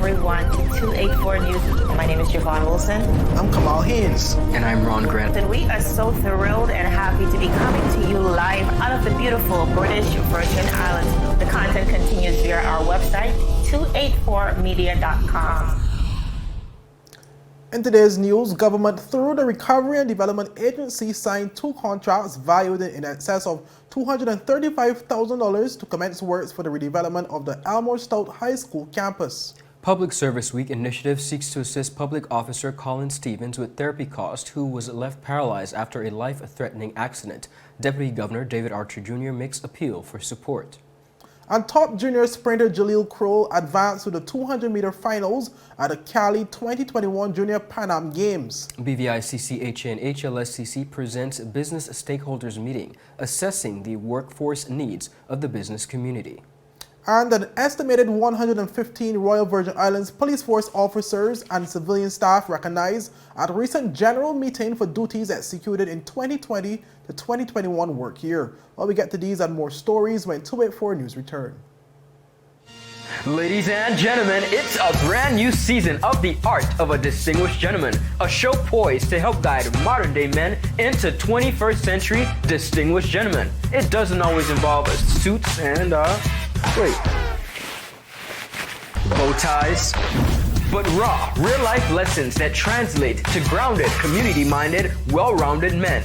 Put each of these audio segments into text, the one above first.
everyone to 284 News. My name is Javon Wilson. I'm Kamal Haynes. And I'm Ron Grant. And we are so thrilled and happy to be coming to you live out of the beautiful British Virgin Islands. The content continues via our website, 284media.com. In today's news, government through the Recovery and Development Agency signed 2 contracts valued in excess of $235,000 to commence works for the redevelopment of the Elmore Stoutt High School campus. Public Service Week initiative seeks to assist public officer Collin Stevens with therapy costs, who was left paralyzed after a life-threatening accident. Deputy Governor David Archer Jr. makes appeal for support. And top junior sprinter Jaleel Croal advanced to the 200-meter finals at the Cali 2021 JR PanAm Games. BVICCHA and HLSCC presents Business Stakeholders Meeting, assessing the workforce needs of the business community. And an estimated 115 Royal Virgin Islands Police Force officers and civilian staff recognized at a recent general meeting for duties executed in 2020 to 2021 work year. Well, we get to these and more stories when 284 News return. Ladies and gentlemen, it's a brand new season of The Art of a Distinguished Gentleman, a show poised to help guide modern-day men into 21st century distinguished gentlemen. It doesn't always involve suits and, bow ties, but raw, real-life lessons that translate to grounded, community-minded, well-rounded men.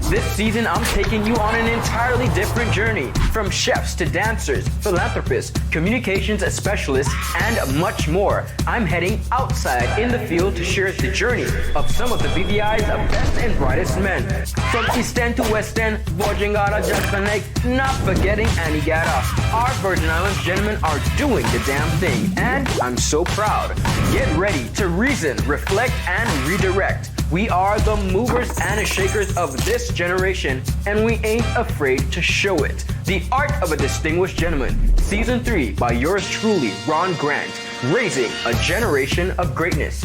This season, I'm taking you on an entirely different journey, from chefs to dancers, philanthropists, communications specialists, and much more. I'm heading outside in the field to share the journey of some of the BVI's best and brightest men. From East End to West End, Bojangara, Jackson Lake, not forgetting Antigua. Our Virgin Islands gentlemen are doing the damn thing, and I'm so proud. Get ready to reason, reflect, and redirect. We are the movers and shakers of this generation, and we ain't afraid to show it. The Art of a Distinguished Gentleman, Season 3 by yours truly, Ron Grant, raising a generation of greatness.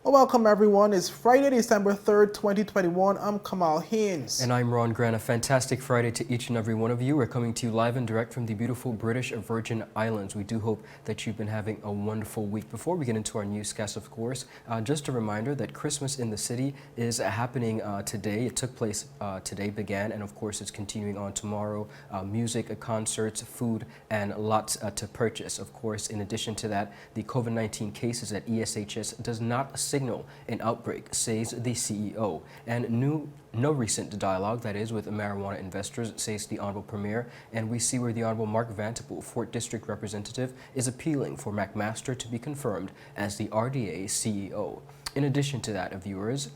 Well, welcome everyone. It's Friday, December 3rd, 2021. I'm Kamal Haynes. And I'm Ron Grant. A fantastic Friday to each and every one of you. We're coming to you live and direct from the beautiful British Virgin Islands. We do hope that you've been having a wonderful week. Before we get into our newscast, of course, just a reminder that Christmas in the city is happening today. It took place today, began, and of course it's continuing on tomorrow. Music, concerts, food, and lots to purchase. Of course, in addition to that, the COVID-19 cases at ESHS does not signal an outbreak, says the CEO. And no recent dialogue, that is, with marijuana investors, says the Honorable Premier. And we see where the Honorable Mark Vanterpool, 4th District Representative, is appealing for McMaster to be confirmed as the RDA CEO. In addition to that, viewers,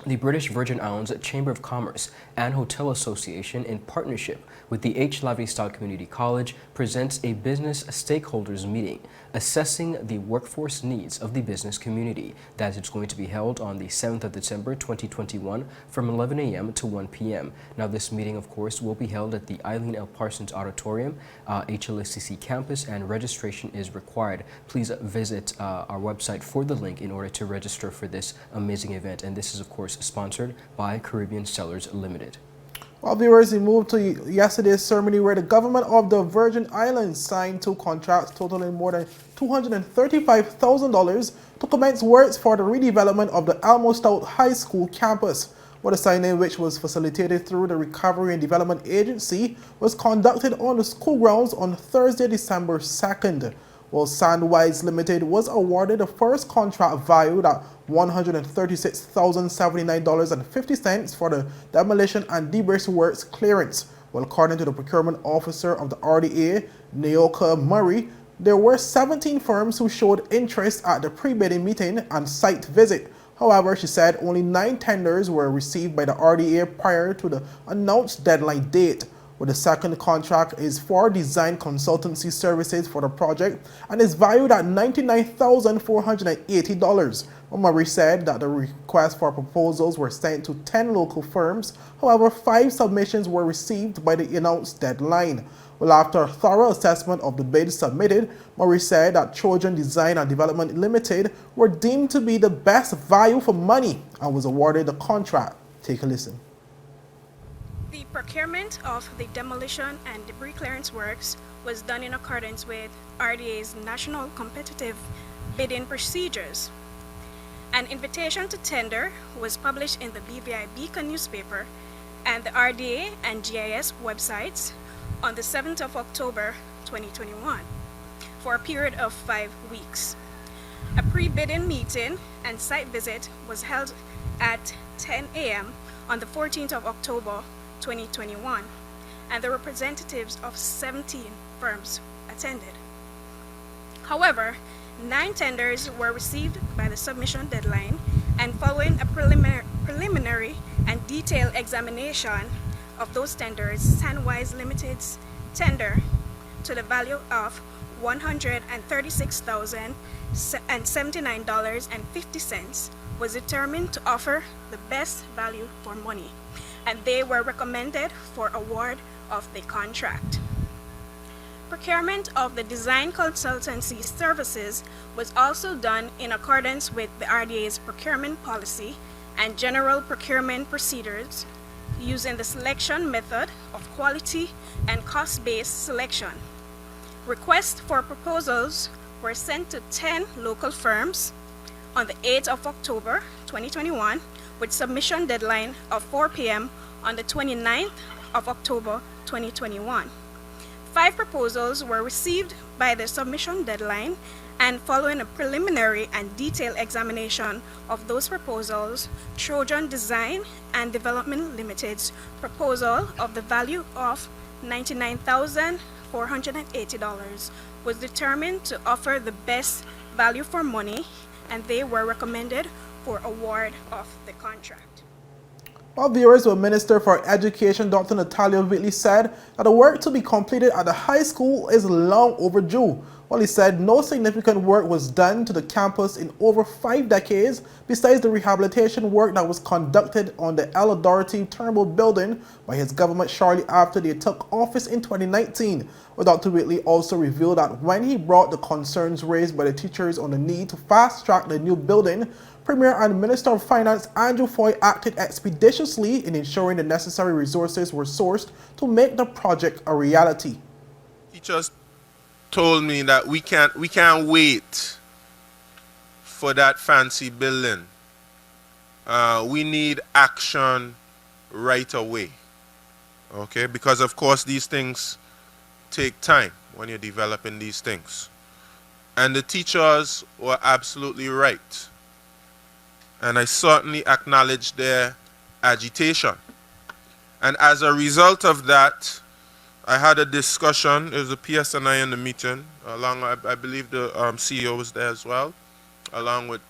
the British Virgin Islands Chamber of Commerce and Hotel Association, in partnership with the HLSCC Stoutt Community College, presents a business stakeholders meeting assessing the workforce needs of the business community. That is going to be held on the 7th of December 2021 from 11 a.m. to 1 p.m. Now, this meeting, of course, will be held at the Eileen L. Parsons Auditorium, HLSCC campus, and registration is required. Please visit our website for the link in order to register for this amazing event. And this is, of course, sponsored by Caribbean Sellers Limited. Well, viewers, we moved to yesterday's ceremony where the government of the Virgin Islands signed 2 contracts totaling more than $235,000 to commence works for the redevelopment of the Elmore Stoutt High School campus. Well, the signing, which was facilitated through the Recovery and Development Agency, was conducted on the school grounds on Thursday, December 2nd. Well, Sandwise Limited was awarded the first contract valued at $136,079.50 for the demolition and debris works clearance. Well, according to the procurement officer of the RDA, Naoka Murray, there were 17 firms who showed interest at the pre-bidding meeting and site visit. However, she said only 9 tenders were received by the RDA prior to the announced deadline date. Well, the second contract is for design consultancy services for the project and is valued at $99,480. Murray said that the requests for proposals were sent to 10 local firms. However, 5 submissions were received by the announced deadline. Well, after a thorough assessment of the bids submitted, Murray said that Trojan Design and Development Limited were deemed to be the best value for money and was awarded the contract. Take a listen. The procurement of the demolition and debris clearance works was done in accordance with RDA's National Competitive Bidding Procedures. An invitation to tender was published in the BVICCHA newspaper and the RDA and GIS websites on the 7th of October 2021 for a period of 5 weeks. A pre-bidding meeting and site visit was held at 10 a.m. on the 14th of October 2021, and the representatives of 17 firms attended. However, 9 tenders were received by the submission deadline, and following a preliminary and detailed examination of those tenders, Sandwise Limited's tender to the value of $136,079.50 was determined to offer the best value for money, and they were recommended for award of the contract. Procurement of the design consultancy services was also done in accordance with the RDA's procurement policy and general procurement procedures, using the selection method of quality and cost-based selection. Requests for proposals were sent to 10 local firms on the 8th of October 2021, with submission deadline of 4 p.m. on the 29th of October 2021. 5 proposals were received by the submission deadline, and following a preliminary and detailed examination of those proposals, Trojan Design and Development Limited's proposal of the value of $99,480 was determined to offer the best value for money, and they were recommended for award of the contract. While viewers, the Minister for Education, Dr. Natalia Whitley, said that the work to be completed at the high school is long overdue. While he said no significant work was done to the campus in over 5 decades, besides the rehabilitation work that was conducted on the L. Doherty Turnbull building by his government shortly after they took office in 2019. Well, Dr. Whitley also revealed that when he brought the concerns raised by the teachers on the need to fast-track the new building, Premier and Minister of Finance Andrew Foy acted expeditiously in ensuring the necessary resources were sourced to make the project a reality. Teachers told me that we can't wait for that fancy building. We need action right away. Okay, because of course these things take time when you're developing these things. And the teachers were absolutely right. And I certainly acknowledge their agitation. And as a result of that, I had a discussion. There was a PSNI in the meeting, along, I believe the CEO was there as well, along with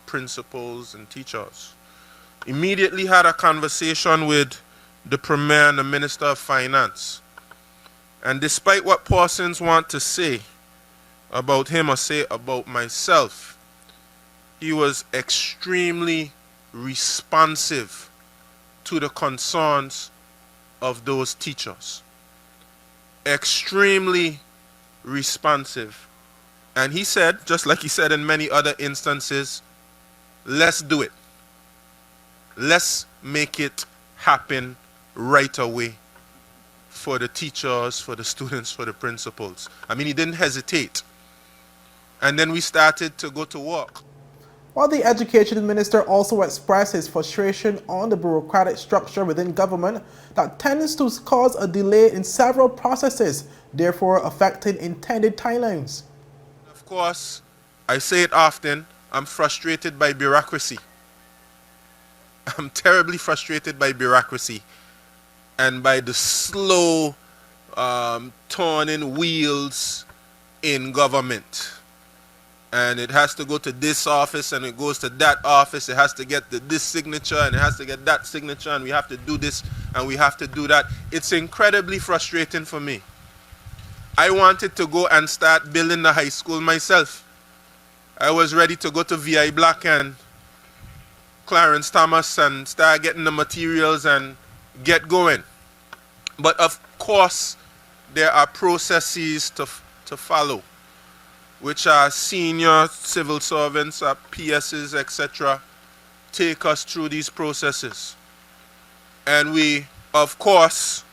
principals and teachers. Immediately had a conversation with the Premier and the Minister of Finance. And despite what persons want to say about him or say about myself, he was extremely responsive to the concerns of those teachers. Extremely responsive. And he said, just like he said in many other instances, let's do it. Let's make it happen right away for the teachers, for the students, for the principals. I mean, he didn't hesitate. And then we started to go to work. While the Education Minister also expressed his frustration on the bureaucratic structure within government that tends to cause a delay in several processes, therefore affecting intended timelines. Of course, I say it often, I'm frustrated by bureaucracy. I'm terribly frustrated by bureaucracy and by the slow turning wheels in government. And it has to go to this office and it goes to that office. It has to get this signature and it has to get that signature, and we have to do this and we have to do that. It's incredibly frustrating for me. I wanted to go and start building the high school myself. I was ready to go to BVICCHA and Clarence Thomas and start getting the materials and get going. But of course, there are processes to follow, which are senior civil servants, PSs, etc., take us through these processes. And we of course,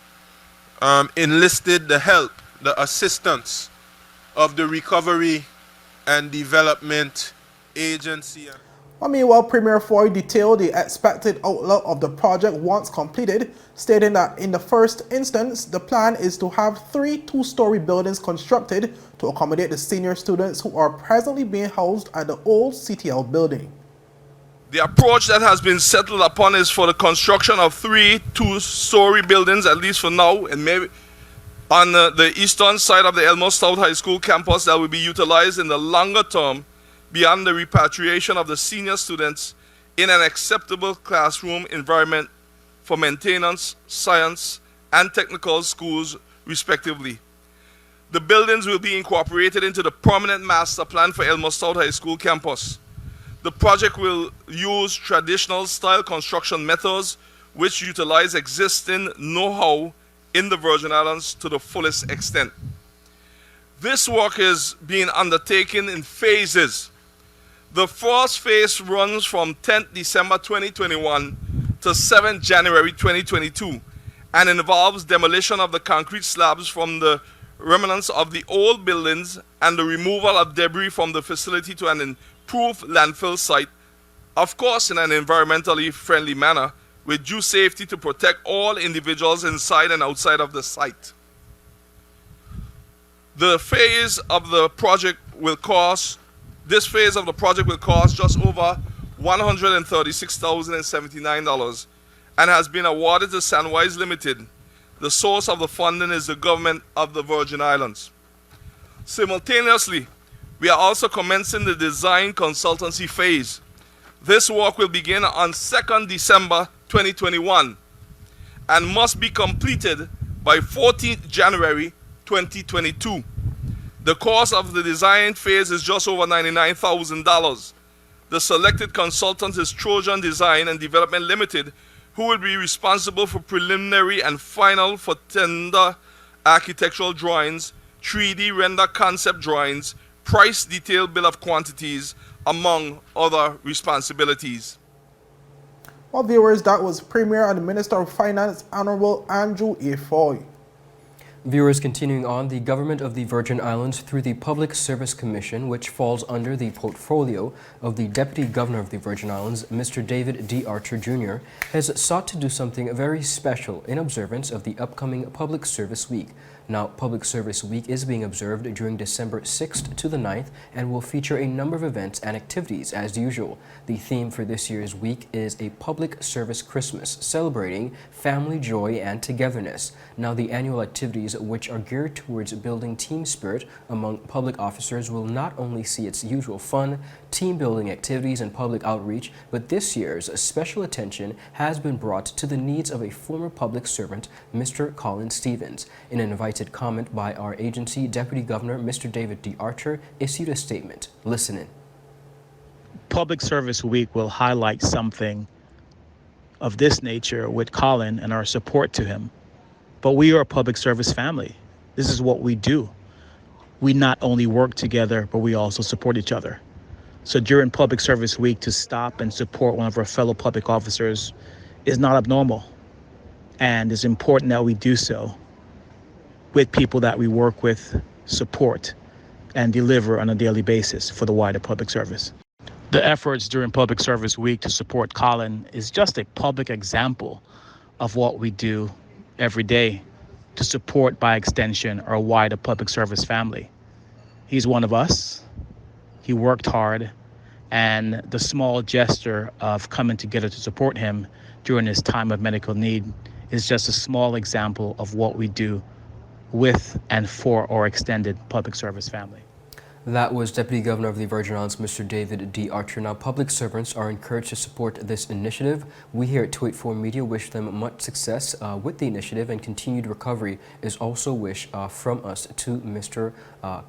enlisted the help, the assistance of the Recovery and Development Agency. Meanwhile, Premier Foy detailed the expected outlook of the project once completed, stating that in the first instance, the plan is to have 3 two-story buildings constructed to accommodate the senior students who are presently being housed at the old CTL building. The approach that has been settled upon is for the construction of 3 two-story buildings, at least for now, and maybe on the eastern side of the Elmore Stoutt High School campus that will be utilized in the longer term beyond the repatriation of the senior students in an acceptable classroom environment for maintenance, science, and technical schools, respectively. The buildings will be incorporated into the permanent master plan for Elmore Stoutt High School campus. The project will use traditional style construction methods which utilize existing know-how in the Virgin Islands to the fullest extent. This work is being undertaken in phases. The first phase runs from 10th December 2021 to 7th January 2022 and involves demolition of the concrete slabs from the remnants of the old buildings and the removal of debris from the facility to an improved landfill site, of course in an environmentally friendly manner with due safety to protect all individuals inside and outside of the site. This phase of the project will cost just over $136,079 and has been awarded to Sandwise Limited. The source of the funding is the government of the Virgin Islands. Simultaneously, we are also commencing the design consultancy phase. This work will begin on 2nd December 2021 and must be completed by 14th January 2022. The cost of the design phase is just over $99,000. The selected consultant is Trojan Design and Development Limited, who will be responsible for preliminary and final for tender architectural drawings, 3D render concept drawings, price detailed bill of quantities, among other responsibilities. Well, viewers, that was Premier and Minister of Finance, Honorable Andrew A. Foy. Viewers, continuing on, the Government of the Virgin Islands through the Public Service Commission, which falls under the portfolio of the Deputy Governor of the Virgin Islands, Mr. David D. Archer Jr., has sought to do something very special in observance of the upcoming Public Service Week. Now, Public Service Week is being observed during December 6th to the 9th and will feature a number of events and activities as usual. The theme for this year's week is a Public Service Christmas, celebrating family joy and togetherness. Now, the annual activities, which are geared towards building team spirit among public officers, will not only see its usual fun, team-building activities and public outreach, but this year's special attention has been brought to the needs of a former public servant, Mr. Collin Stevens. In an invited comment by our agency, Deputy Governor Mr. David D. Archer issued a statement. Listen in. Public Service Week will highlight something of this nature with Collin and our support to him. But we are a public service family. This is what we do. We not only work together, but we also support each other. So during Public Service Week, to stop and support one of our fellow public officers is not abnormal. And it's important that we do so with people that we work with, support, and deliver on a daily basis for the wider public service. The efforts during Public Service Week to support Collin is just a public example of what we do every day to support, by extension, our wider public service family. He's one of us. He worked hard, and the small gesture of coming together to support him during his time of medical need is just a small example of what we do with and for our extended public service family. That was Deputy Governor of the Virgin Islands, Mr. David D. Archer. Now, public servants are encouraged to support this initiative. We here at 284 Media wish them much success with the initiative, and continued recovery is also wished from us to Mr.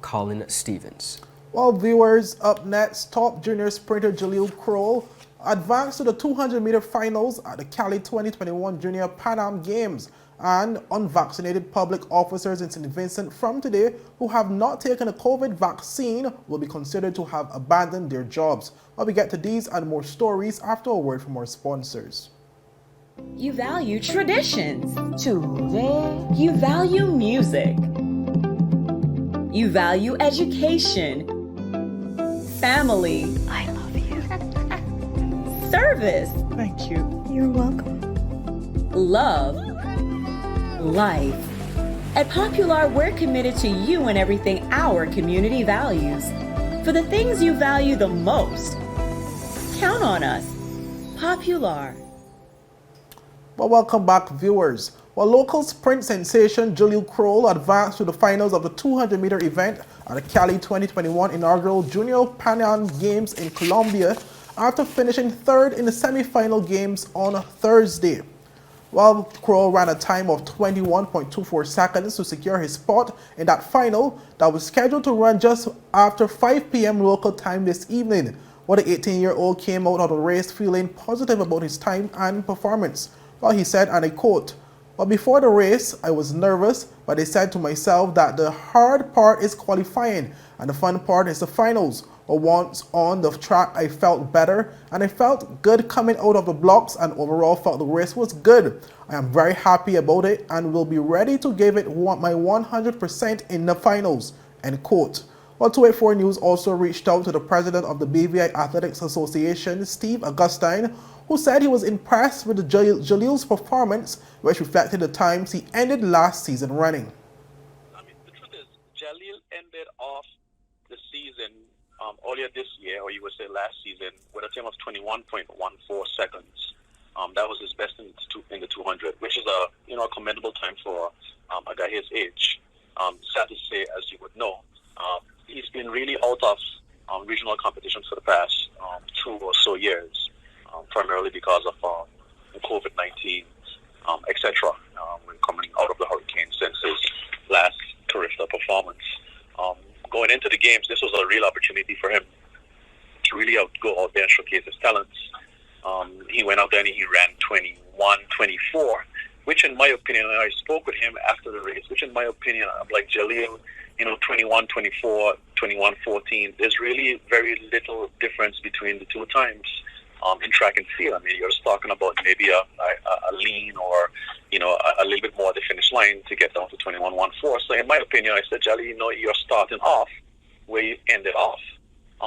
Collin Stevens. Well, viewers, up next, top junior sprinter Jaleel Croal advanced to the 200-meter finals at the Cali 2021 JR PanAm Games. And unvaccinated public officers in St. Vincent from today who have not taken a COVID vaccine will be considered to have abandoned their jobs. Well, we get to these and more stories after a word from our sponsors. You value traditions. Today. You value music. You value education. Family. I love you. Service. Thank you. You're welcome. Love. Life. At Popular, we're committed to you and everything our community values. For the things you value the most, count on us. Popular. Well, welcome back, viewers. Well, local sprint sensation Jaleel Croal advanced to the finals of the 200-meter event at the Cali 2021 inaugural Junior PanAm Games in Colombia after finishing third in the semi-final games on Thursday. While Croal ran a time of 21.24 seconds to secure his spot in that final that was scheduled to run just after 5 p.m. local time this evening. Well, the 18-year-old came out of the race feeling positive about his time and performance. Well, he said, and I quote, "Well, before the race, I was nervous, but I said to myself that the hard part is qualifying and the fun part is the finals. But once on the track, I felt better and I felt good coming out of the blocks and overall felt the race was good. I am very happy about it and will be ready to give it my 100% in the finals," end quote. Well, 284 News also reached out to the president of the BVI Athletics Association, Steve Augustine, who said he was impressed with Jaleel's performance, which reflected the times he ended last season running. I mean, the truth is, Jaleel ended off the season earlier this year, or you would say last season, with a time of 21.14 seconds. That was his best in the 200, which is a commendable time for a guy his age. Sad to say, as you would know, he's been really out of regional competitions for the past 2 or so years, primarily because of COVID-19, etc. When coming out of the hurricane since his last career performance. Going into the games, this was a real opportunity for him to really go out there and showcase his talents. He went out there and he ran 21.24, which in my opinion, and I spoke with him after the race, which in my opinion, I'm like, Jaleel, 21.24, 21.14, there's really very little difference between the two times in track and field. I mean, you're just talking about maybe a lean or, a little bit more at the finish line to get down to 21.14. So in my opinion, I said, Jaleel, you're starting off where you ended off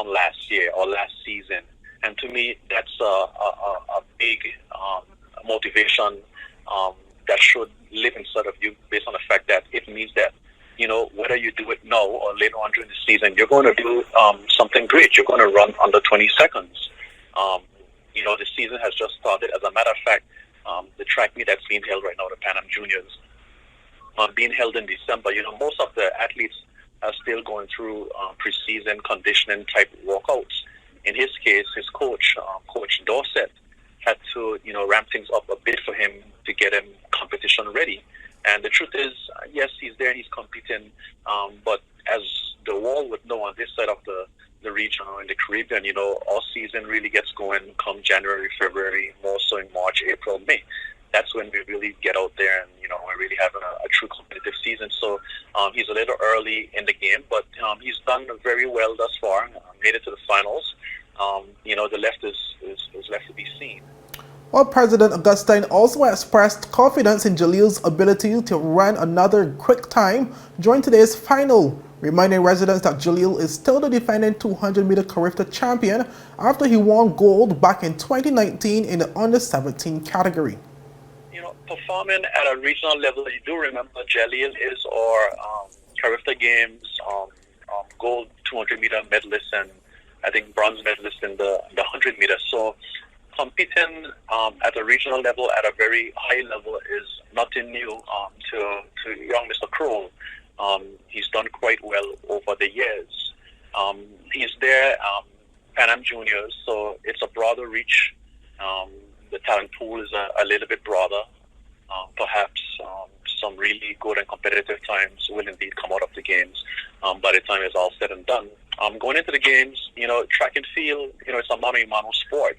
last year or last season. And to me, that's a big motivation that should live inside of you based on the fact that it means that, whether you do it now or later on during the season, you're going to do something great. You're going to run under 20 seconds. The season has just started. As a matter of fact, the track meet that's being held right now, the PanAm Juniors, being held in December, most of the athletes are still going through preseason conditioning type workouts. In his case, his coach, Coach Dorset, had to, ramp things up a bit for him to get him competition ready. And the truth is, yes, he's there, he's competing, but as the world would know on this side of the region or in the Caribbean, all season really gets going come January, February, more so in March, April, May. That's when we really get out there and, we're really having a true competitive season. So he's a little early in the game, but he's done very well thus far, made it to the finals. The left is left to be seen. Well, President Augustine also expressed confidence in Jaleel's ability to run another quick time during today's final, reminding residents that Jaleel is still the defending 200-meter Carifta champion after he won gold back in 2019 in the under-17 category. Performing at a regional level, you do remember Jaleel is our Carifta Games gold 200-meter medalist and I think bronze medalist in the 100-meter. So competing at a regional level at a very high level is nothing new to young Mr. Croal. He's done quite well over the years. He's there, PanAm Juniors, so it's a broader reach. The talent pool is a little bit broader. Perhaps some really good and competitive times will indeed come out of the games by the time it's all said and done. Going into the games, track and field, it's a mano-a-mano sport.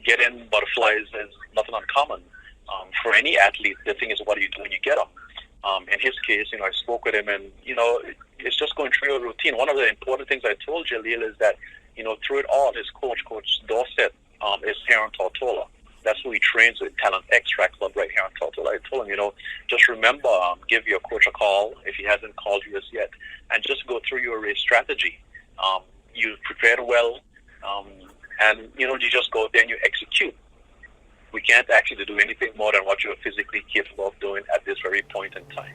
Getting butterflies is nothing uncommon. For any athlete, the thing is, what do you do when you get them? In his case, I spoke with him and, it's just going through a routine. One of the important things I told Jaleel is that, through it all, his coach, Coach Dorset, is here in Tortola. That's who he trains with, Talent Extract Club right here in Total. I told him, just remember, give your coach a call if he hasn't called you as yet, and just go through your race strategy. You prepared well, and you just go there and you execute. We can't actually do anything more than what you're physically capable of doing at this very point in time.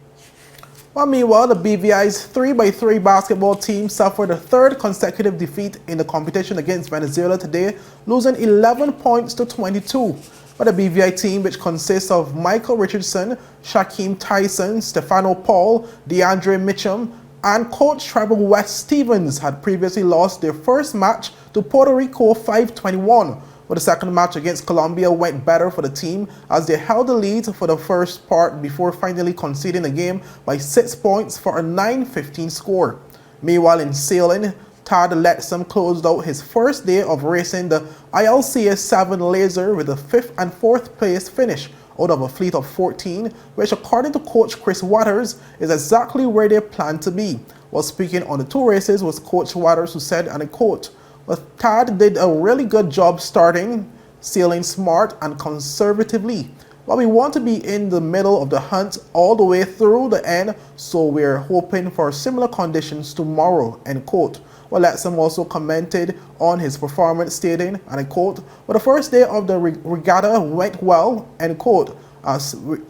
Well, meanwhile, the BVI's 3x3 basketball team suffered a third consecutive defeat in the competition against Venezuela today, losing 11 points to 22. But the BVI team, which consists of Michael Richardson, Shaquem Tyson, Stefano Paul, DeAndre Mitchum, and coach Trevor West Stevens, had previously lost their first match to Puerto Rico 5-21. But the second match against Colombia went better for the team as they held the lead for the first part before finally conceding the game by 6 points for a 9-15 score. Meanwhile, in sailing, Tad Letson closed out his first day of racing the ILCS 7 Laser with a 5th and 4th place finish out of a fleet of 14, which according to coach Chris Waters is exactly where they plan to be. While speaking on the two races was Coach Waters, who said, and I quote, "But Tad did a really good job starting, sailing smart and conservatively. But we want to be in the middle of the hunt all the way through the end, so we're hoping for similar conditions tomorrow," end quote. Well, Letson also commented on his performance, stating, and I quote, "Well, the first day of the regatta went well," end quote.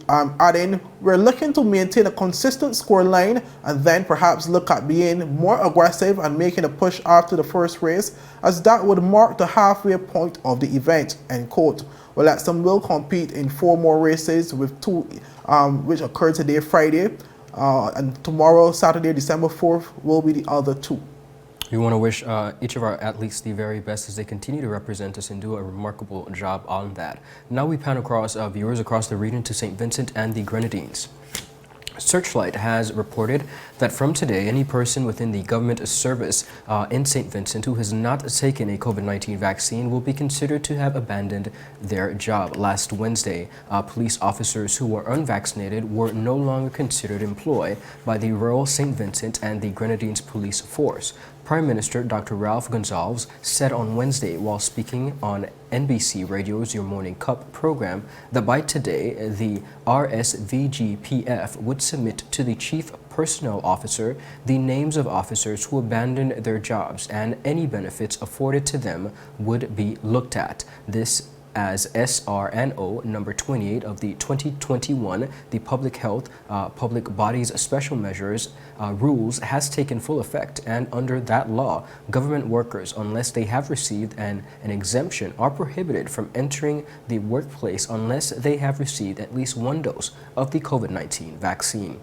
Adding, "We're looking to maintain a consistent score line and then perhaps look at being more aggressive and making a push after the first race, as that would mark the halfway point of the event," end quote. Well, Letson will compete in 4 more races, with 2 which occurred today, Friday, and tomorrow, Saturday, December 4th, will be the other 2. We want to wish each of our athletes the very best as they continue to represent us and do a remarkable job on that. Now we pan across viewers across the region to St. Vincent and the Grenadines. Searchlight has reported that from today, any person within the government service in St. Vincent who has not taken a COVID-19 vaccine will be considered to have abandoned their job. Last Wednesday, police officers who were unvaccinated were no longer considered employed by the Royal St. Vincent and the Grenadines Police Force. Prime Minister Dr. Ralph Gonsalves said on Wednesday while speaking on NBC Radio's Your Morning Cup program that by today, the RSVGPF would submit to the Chief Personnel Officer the names of officers who abandoned their jobs, and any benefits afforded to them would be looked at. This as SRNO number 28 of the 2021, the Public Health Public Bodies Special Measures rules has taken full effect, and under that law, government workers, unless they have received an exemption, are prohibited from entering the workplace unless they have received at least 1 dose of the COVID-19 vaccine.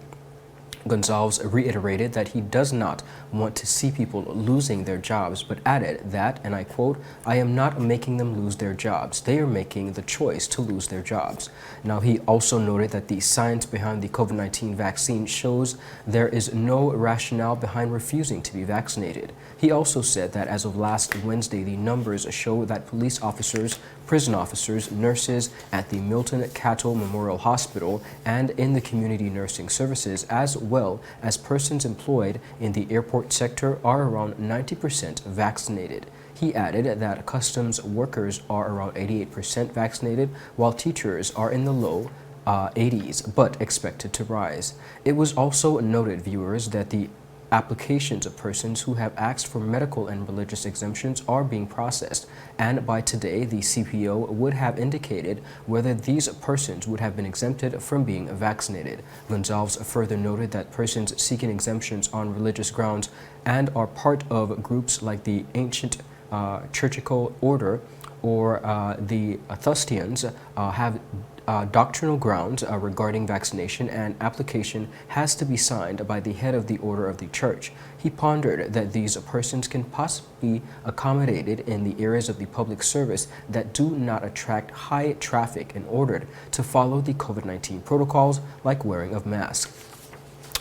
Gonsalves reiterated that he does not want to see people losing their jobs, but added that, and I quote, "I am not making them lose their jobs. They are making the choice to lose their jobs." Now, he also noted that the science behind the COVID-19 vaccine shows there is no rationale behind refusing to be vaccinated. He also said that as of last Wednesday, the numbers show that police officers, prison officers, nurses at the Milton Cattle Memorial Hospital and in the community nursing services, as well as persons employed in the airport sector, are around 90% vaccinated. He added that customs workers are around 88% vaccinated, while teachers are in the low 80s, but expected to rise. It was also noted, viewers, that the applications of persons who have asked for medical and religious exemptions are being processed, and by today the CPO would have indicated whether these persons would have been exempted from being vaccinated. Gonsalves further noted that persons seeking exemptions on religious grounds and are part of groups like the Ancient Churchical Order or the Thustians have doctrinal grounds regarding vaccination, and application has to be signed by the head of the order of the church. He pondered that these persons can possibly be accommodated in the areas of the public service that do not attract high traffic in order to follow the COVID-19 protocols like wearing of masks.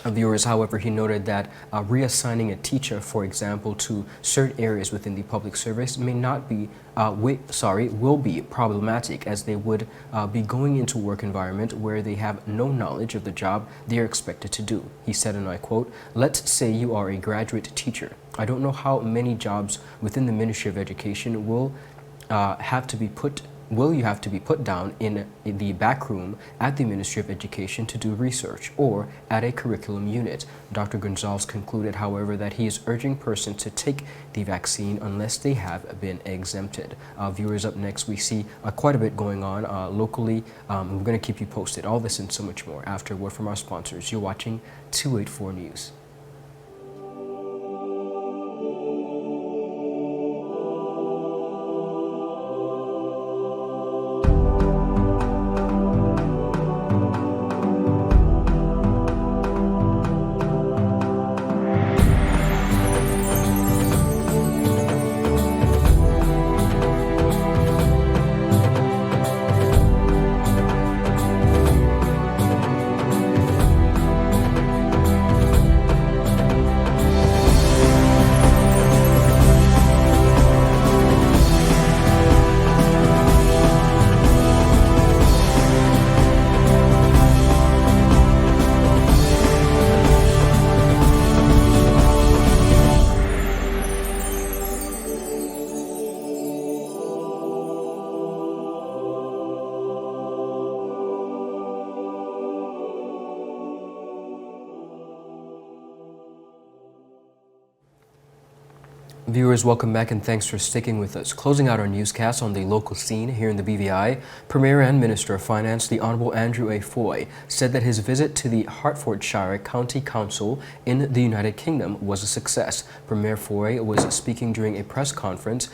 Viewers, however, he noted that reassigning a teacher, for example, to certain areas within the public service may not be, will be problematic, as they would be going into work environment where they have no knowledge of the job they are expected to do. He said, and I quote, "Let's say you are a graduate teacher. I don't know how many jobs within the Ministry of Education will have to be put will you have to be put down in the back room at the Ministry of Education to do research or at a curriculum unit. Dr. Gonzalez concluded, however, that he is urging persons to take the vaccine unless they have been exempted. Viewers, up next, we see quite a bit going on locally. We're going to keep you posted. All this and so much more after a word from our sponsors. You're watching 284 News. Viewers, welcome back and thanks for sticking with us. Closing out our newscast on the local scene here in the BVI, Premier and Minister of Finance, the Honorable Andrew A. Foy, said that his visit to the Hertfordshire County Council in the United Kingdom was a success. Premier Foy was speaking during a press conference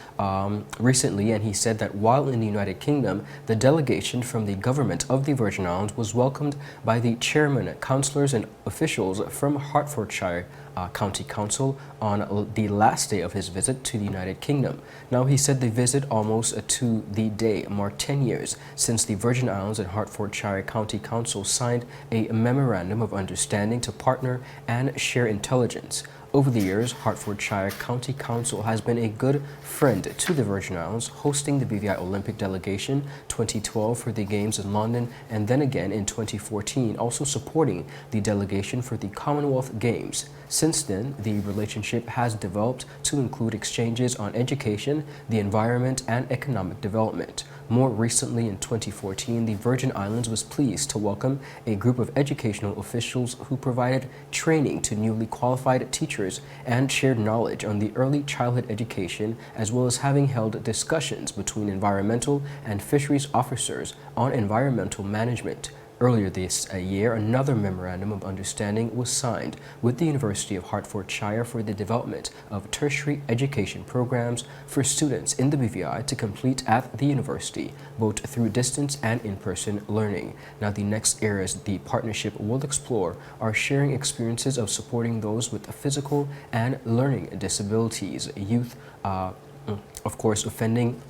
recently, and he said that while in the United Kingdom, the delegation from the government of the Virgin Islands was welcomed by the chairman, councillors and officials from Hertfordshire County Council on the last day of his visit to the United Kingdom. Now, he said the visit almost to the day marked 10 years since the Virgin Islands and Hertfordshire County Council signed a memorandum of understanding to partner and share intelligence. Over the years, Hertfordshire County Council has been a good friend to the Virgin Islands, hosting the BVI Olympic delegation 2012 for the Games in London, and then again in 2014, also supporting the delegation for the Commonwealth Games. Since then, the relationship has developed to include exchanges on education, the environment, and economic development. More recently, in 2014, the Virgin Islands was pleased to welcome a group of educational officials who provided training to newly qualified teachers and shared knowledge on the early childhood education, as well as having held discussions between environmental and fisheries officers on environmental management. Earlier this year, another memorandum of understanding was signed with the University of Hertfordshire for the development of tertiary education programs for students in the BVI to complete at the university, both through distance and in-person learning. Now, the next areas the partnership will explore are sharing experiences of supporting those with physical and learning disabilities, youth, of course, offending,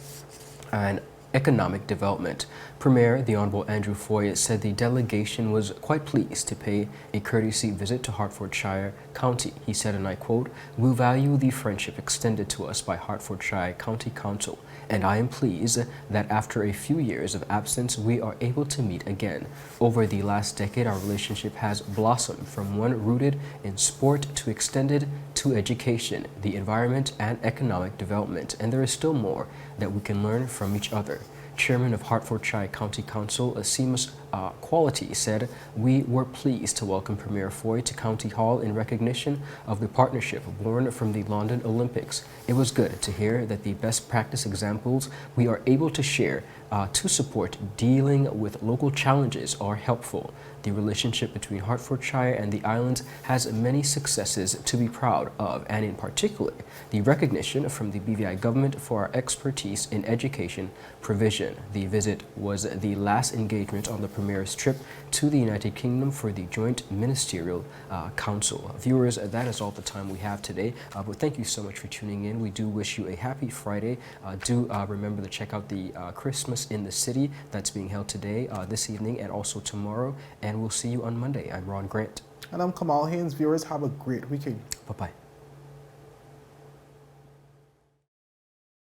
and economic development. Premier, the Honorable Andrew Foy, said the delegation was quite pleased to pay a courtesy visit to Hertfordshire County. He said, and I quote, "We value the friendship extended to us by Hertfordshire County Council, and I am pleased that after a few years of absence, we are able to meet again. Over the last decade, our relationship has blossomed from one rooted in sport to extended to education, the environment, and economic development, and there is still more that we can learn from each other." Chairman of Hertfordshire County Council, Seamus Quality, said, "We were pleased to welcome Premier Foy to County Hall in recognition of the partnership born from the London Olympics. It was good to hear that the best practice examples we are able to share to support dealing with local challenges are helpful. The relationship between Hertfordshire and the islands has many successes to be proud of, and in particular, the recognition from the BVI government for our expertise in education provision." The visit was the last engagement on the Premier's trip to the United Kingdom for the Joint Ministerial Council. Viewers, that is all the time we have today, but thank you so much for tuning in. We do wish you a happy Friday. Do remember to check out the Christmas in the City that's being held today, this evening, and also tomorrow, and we'll see you on Monday. I'm Ron Grant. And I'm Kamal Haynes. Viewers, have a great weekend. Bye-bye.